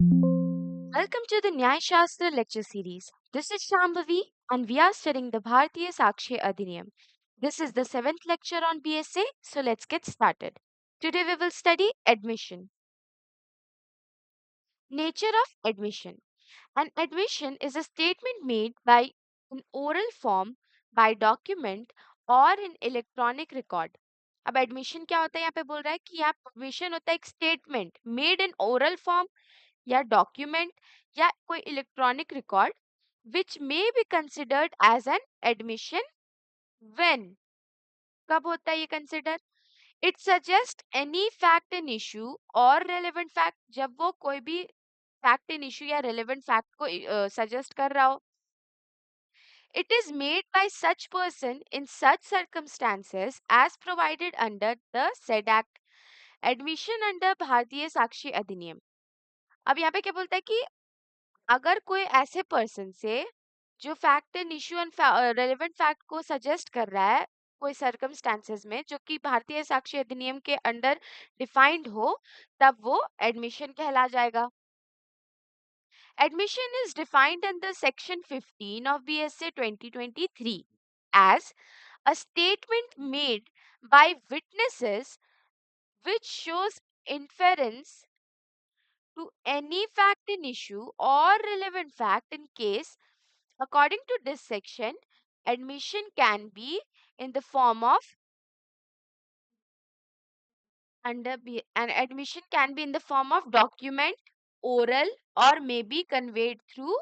Welcome to the Nyay Shastra lecture series. This is Shambhavi and we are studying the Bharatiya Sakshi Adhiniyam. This is the seventh lecture on BSA, so let's get started. Today we will study admission. Nature of admission. An admission is a statement made by in oral form, by document or in electronic record. अब admission क्या होता है? यहाँ पे बोल रहा है कि यहाँ एडमिशन होता है एक statement made in oral form या डॉक्यूमेंट या कोई electronic record which may be considered as an admission when कब होता है ये consider it suggest any fact in issue और रेलेवेंट फैक्ट जब वो कोई भी फैक्ट इन इशू या रेलेवेंट फैक्ट को सजेस्ट कर रहा हो it is made by such person in such circumstances as provided under the said act admission under भारतीय साक्षी अधिनियम अब यहाँ पे क्या बोलता है कि अगर कोई ऐसे पर्सन से जो fact and issue and relevant fact को सजेस्ट कर रहा है कोई सर्कमस्टेंसेस में जो कि भारतीय साक्षी अधिनियम के अंडर डिफाइंड हो तब वो एडमिशन कहला जाएगा admission is defined under section 15 of BSA 2023 as a statement made by witnesses which shows inference to any fact in issue or relevant fact in case. According to this section, admission can be in the form of an admission can be in the form of document, oral or may be conveyed through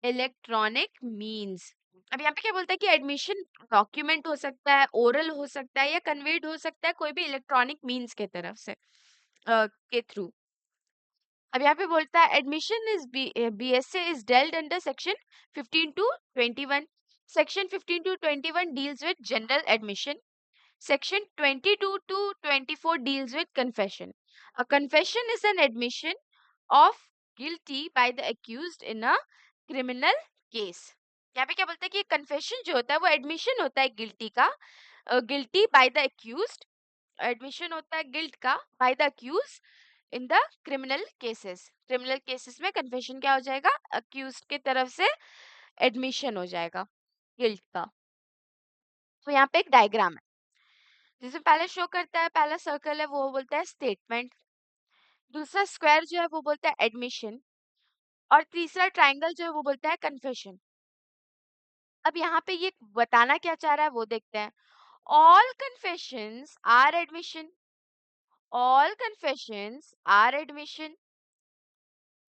electronic means. अब यहाँ पे क्या बोलता है कि admission document हो सकता है ओरल हो सकता है या कन्वेड हो सकता है कोई भी इलेक्ट्रॉनिक मींस के तरफ से के थ्रू अब यहाँ पे बोलता है admission is BSA is dealt under section 15 to 21 section 15 to 21 deals with general admission section 22 to 24 deals with confession a confession is an admission of guilty by the accused in a criminal case यहाँ पे क्या बोलता है कि confession जो होता है वो एडमिशन होता है गिल्टी का guilty by the accused admission होता है गिल्ट का by the accuse in the criminal cases में कन्फेशन क्या हो जाएगा अक्यूज के तरफ से एडमिशन हो जाएगा गिल्ट का तो यहाँ पे एक डायग्राम है जिसमें पहले शो करता है पहला सर्कल है वो बोलता है स्टेटमेंट दूसरा स्क्वायर जो है वो बोलता है एडमिशन और तीसरा ट्रायंगल जो है वो बोलता है कन्फेशन अब यहाँ पे ये बताना क्या चाह रहा है वो देखते हैं all confessions are admission all confessions are admission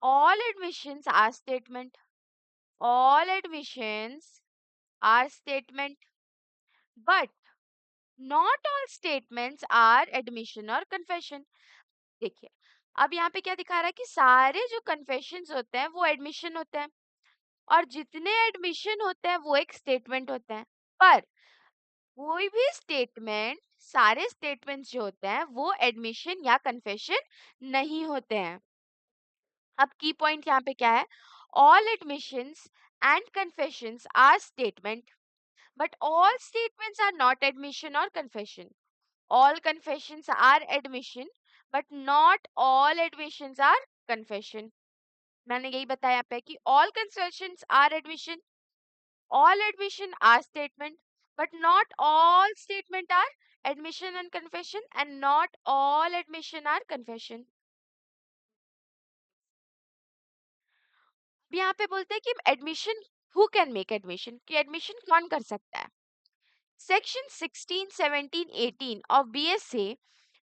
all admissions are statement all admissions are statement but not all statements are admission or confession देखिए अब यहाँ पे क्या दिखा रहा है कि सारे जो कन्फेशंस होते हैं वो एडमिशन होते हैं और जितने एडमिशन होते हैं वो एक स्टेटमेंट होते हैं पर कोई भी स्टेटमेंट सारे स्टेटमेंट्स जो होते हैं वो एडमिशन या कन्फेशन नहीं होते हैं अब की पॉइंट यहाँ पे क्या है all admissions and confessions are statement but all statements are not admission और confession all confessions are admission but not all admissions are confession मैंने यही बताया यहाँ पे कि all confessions are admission all admission are statement but not all statement are admission and confession and not all admission are confession अब यहाँ पे बोलते हैं कि admission who can make admission कि एडमिशन कौन कर सकता है section 16 17 18 of BSA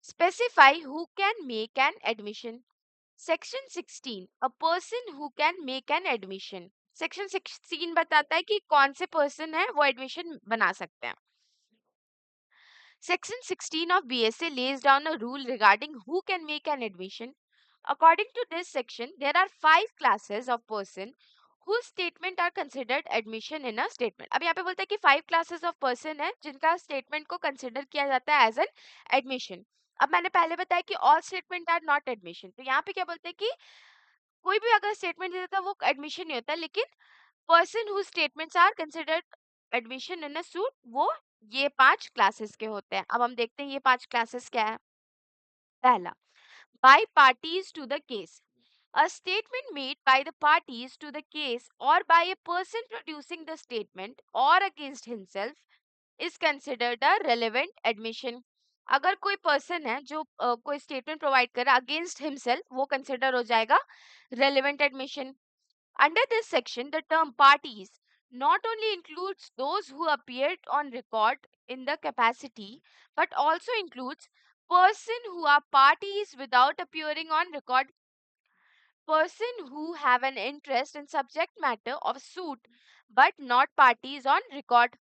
specify who can make an admission section 16 a person who can make an admission section 16 बताता है कि कौन से पर्सन है वो एडमिशन बना सकते हैं Section 16 of BSA lays down a rule regarding who can make an admission. According to this section, there are 5 classes of person whose statement are considered admission in a statement. अब यहाँ पे बोलता है कि 5 classes of person है जिनका statement को consider किया जाता है as an admission. अब मैंने पहले बताया कि all statement are not admission. तो यहाँ पे क्या बोलते हैं कि कोई भी अगर statement दे देता है वो admission नहीं होता लेकिन person whose statements are considered admission in a suit वो ये 5 क्लासेस के होते हैं अब हम देखते हैं ये 5 क्लासेस क्या है पहला by parties to the case A statement made by the parties to the case or by a person producing the statement or against himself is considered a relevant admission. अगर कोई पर्सन है जो कोई statement provide कर रहा है against himself, वो consider हो जाएगा relevant admission. Under this section, the term parties not only includes those who appeared on record in the capacity, but also includes persons who are parties without appearing on record, person who have an interest in subject matter of suit but not parties on record.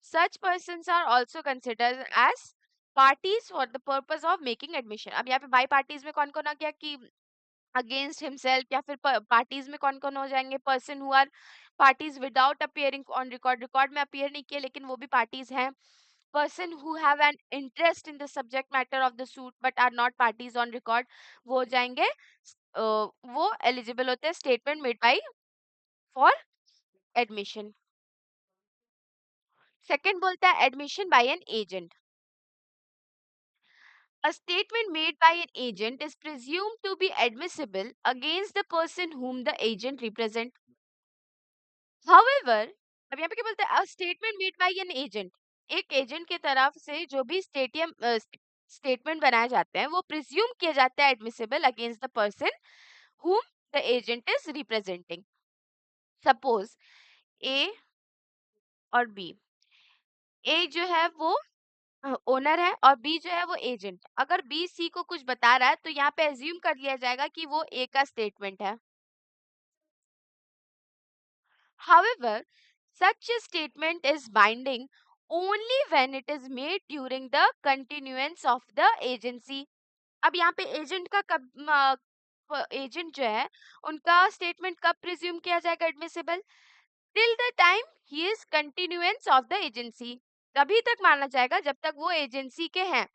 Such persons are also considered as parties for the purpose of making admission. अब यहाँ पे by parties में कौन कौन आ गया कि against himself, या फिर पार्टीज में कौन कौन हो जाएंगे, person who are parties without appearing on record, record में अपियर नहीं किए लेकिन वो भी पार्टीज हैं, person who have an interest in the subject matter of the suit but are not parties on record, वो हो जाएंगे वो एलिजिबल होते हैं statement made by for admission. Second बोलता है admission by an agent. A statement made by an agent is presumed to be admissible against the person whom the agent represents. However, अब यहाँ पे क्या बोलते हैं, a statement made by an agent, एक agent की तरफ से जो भी स्टेटमेंट बनाए जाते हैं वो प्रिज्यूम किए जाते हैं admissible against the person whom the agent is representing. Suppose A और B, ए जो है वो ओनर है और बी जो है वो एजेंट. अगर बी सी को कुछ बता रहा है तो यहाँ पे एज्यूम कर लिया जाएगा कि वो ए का स्टेटमेंट है. However, such a statement is binding only when it is made during the continuance of the agency. अब यहाँ पे एजेंट का कब एजेंट जो है उनका स्टेटमेंट कब प्रिज्यूम किया जाएगा admissible? Till the time he is continuance of the agency. तभी तक माना जाएगा जब तक वो एजेंसी के हैं.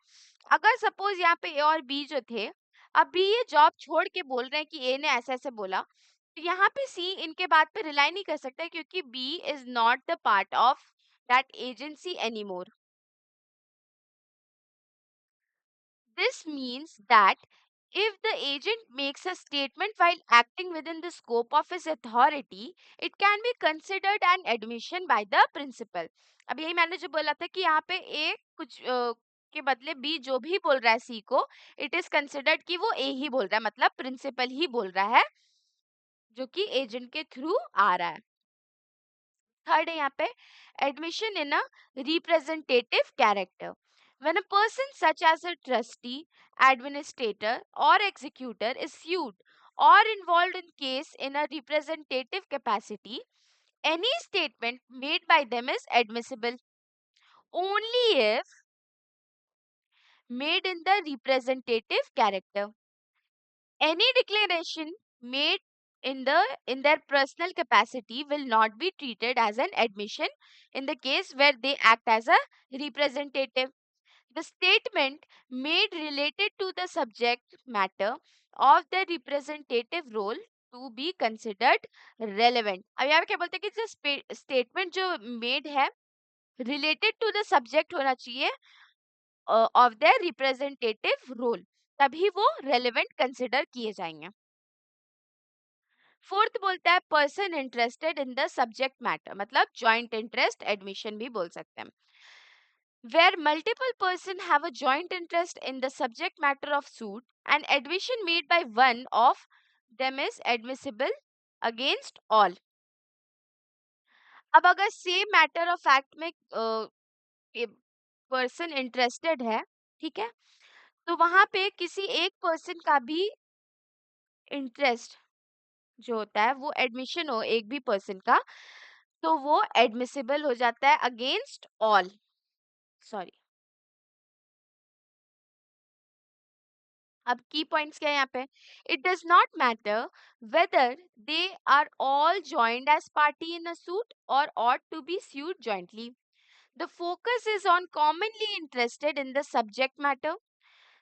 अगर सपोज यहाँ पे ए और बी जो थे, अभी ये जॉब छोड़ के बोल रहे हैं कि ए ने ऐसे ऐसे बोला, तो यहाँ पे सी इनके बात पे रिलाई नहीं कर सकता क्योंकि B is not the part of that agency anymore. This means that if the agent makes a statement while acting within the scope of his authority, it can be considered an admission by the principal. अब यही मैंने जो बोला था कि यहाँ पे ए कुछ के बदले बी जो भी बोल रहा है सी को, इट इज कंसिडर्ड कि वो ए ही बोल रहा है, मतलब प्रिंसिपल ही बोल रहा है जो कि एजेंट के थ्रू आ रहा है. थर्ड है यहाँ पे admission in a representative character. When a person such as a trustee, administrator or executor is sued or involved in case in a representative capacity, any statement made by them is admissible only if made in the representative character. Any declaration made in their personal capacity will not be treated as an admission in the case where they act as a representative. The statement made related to the subject matter of the representative role to be considered relevant. अब यहाँ पे क्या बोलते हैं कि जो statement जो made है रिलेटेड टू द सब्जेक्ट होना चाहिए ऑफ द रिप्रेजेंटेटिव रोल, तभी वो रेलेवेंट कंसिडर किए जाएंगे. फोर्थ बोलता है person interested in the subject matter, मतलब जॉइंट इंटरेस्ट एडमिशन भी बोल सकते हैं. Where multiple persons have a joint interest in the subject matter of suit, an admission made by one of them is admissible against all. अब अगर same matter of fact में person interested है, ठीक है, तो वहां पे किसी एक पर्सन का भी इंटरेस्ट जो होता है वो एडमिशन हो एक भी पर्सन का, तो वो एडमिसिबल हो जाता है अगेंस्ट ऑल. सॉरी, अब की पॉइंट्स क्या है यहाँ पे. It does not matter whether they are all joined as party in a suit or ought to be sued jointly. The focus is on commonly interested in the subject matter.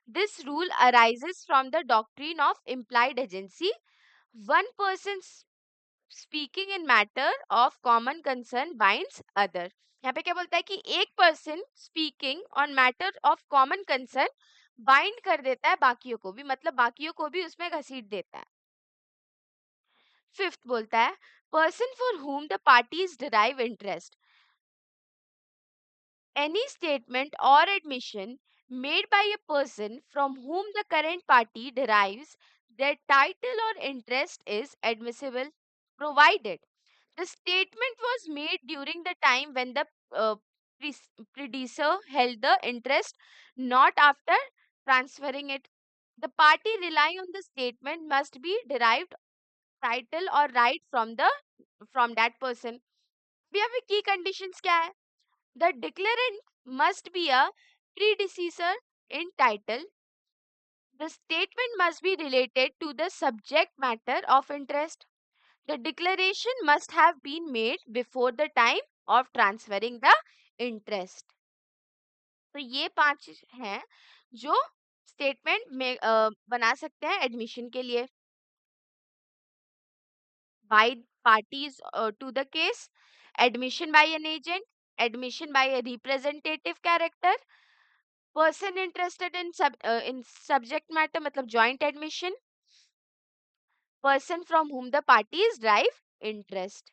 This rule arises from the doctrine of implied agency. One person speaking in matter of common concern binds other. यहाँ पे क्या बोलता है कि एक person speaking on matter of common concern bind कर देता है बाकियों को भी, मतलब बाकियों को भी उसमें घसीट देता है. फिफ्थ बोलता है person for whom the parties derive interest. Any statement or admission made by a person from whom the current party derives their title or interest is admissible, provided the statement was made during the time when the uh, predecessor held the interest, not after transferring it. The party relying on the statement must be derived title or right from that person. We have a key conditions क्या है? The declarant must be a predecessor in title. The statement must be related to the subject matter of interest. The declaration must have been made before the time of transferring the interest. तो ये 5 हैं जो statement में बना सकते हैं admission के लिए. By parties to the case, admission by an agent, admission by a representative character, person interested in subject matter मतलब joint admission, person from whom the parties derive interest.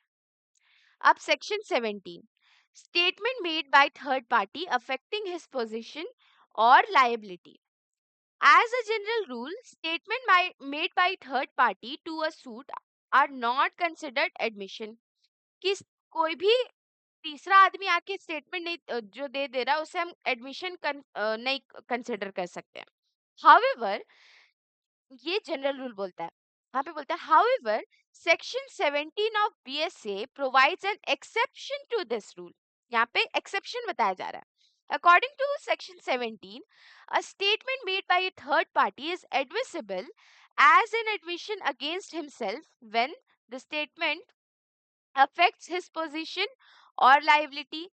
Up section 17, statement made by third party affecting his position or liability. As a general rule, made by third party to a suit are not considered admission. कि कोई भी तीसरा आदमी आके statement नहीं जो दे रहा है उसे हम एडमिशन नहीं कंसिडर कर सकते हैं. हाउएवर ये जनरल रूल बोलता है. यहाँ पे बोलता है however section 17 of BSA provides an exception to this rule. यहाँ पे एक्सेप्शन बताया जा रहा है. According to section 17, a statement made by a third party is admissible as an admission against himself when the statement affects his position or liability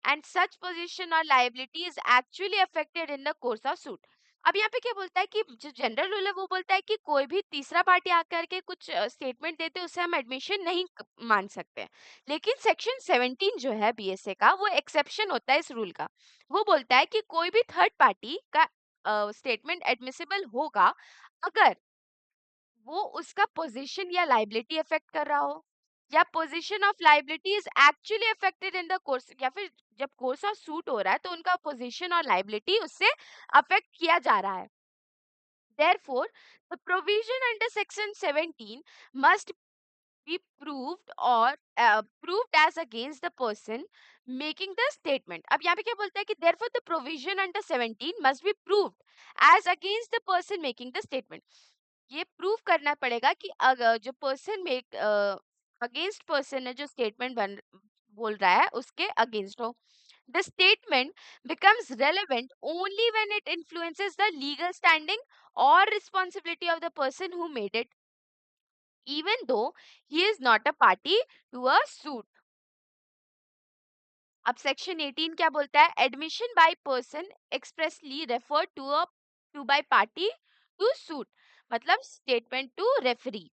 and such position or liability is actually affected in the course of suit. अब यहाँ पे क्या बोलता है कि जो general rule है वो बोलता है कि कोई भी तीसरा पार्टी आकर के कुछ स्टेटमेंट देते उसे हम एडमिशन नहीं मान सकते हैं. लेकिन सेक्शन 17 जो है बीएसए का वो एक्सेप्शन होता है इस रूल का. वो बोलता है कि कोई भी थर्ड पार्टी का स्टेटमेंट एडमिसिबल होगा अगर वो उसका पोजीशन या लाइबिलिटी अफेक्ट कर रहा हो या position of liability is actually affected in the course या फिर जब कोर्स ऑफ सूट हो रहा है तो उनका पोजीशन और लाइबिलिटी उससे अफेक्ट किया जा रहा है. Therefore, the provision under section 17 must be proved or proved as against the person making the statement. अब यहाँ पे क्या बोलता है कि therefore the provision under 17 must be proved as against the person making the statement. ये prove करना पड़ेगा कि अगर जो पर्सन मेक अगेंस्ट पर्सन है जो स्टेटमेंट बन बोल रहा है उसके अगेंस्ट हो. The statement becomes relevant only when it influences the legal standing or responsibility of the person who made it, even though he is not a party to a suit. अब section 18 क्या बोलता है? Admission by person expressly refer to by party to suit मतलब statement to referee.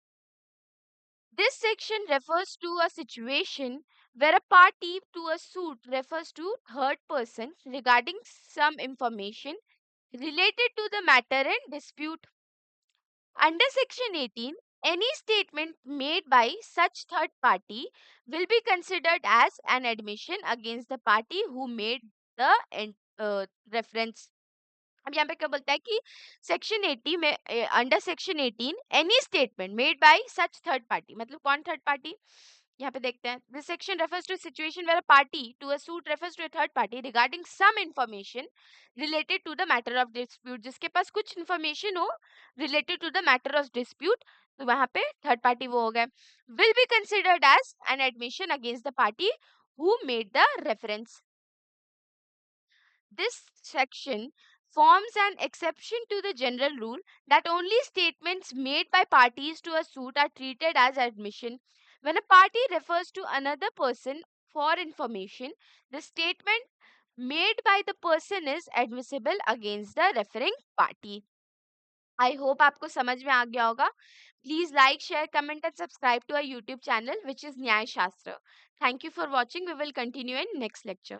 This section refers to a situation where a party to a suit refers to third person regarding some information related to the matter in dispute. Under section 18, any statement made by such third party will be considered as an admission against the party who made the reference. अब यहाँ पे क्या बोलता है कि section 80 में under section 18 any statement made by such third party मतलब कौन थर्ड पार्टी. यहाँ पे देखते हैं this section refers to situation where a party to a suit refers to a third party regarding some information related to the matter of dispute. जिसके पास कुछ information हो related to the matter of dispute तो वहां पे third party वो हो गए. Will be considered as an admission against the party who made the reference. This section forms an exception to the general rule that only statements made by parties to a suit are treated as admission. When a party refers to another person for information, the statement made by the person is admissible against the referring party. I hope आपको समझ में आ गया होगा. Please like, share, comment and subscribe to our YouTube channel which is Nyay Shastra. Thank you for watching. We will continue in next lecture.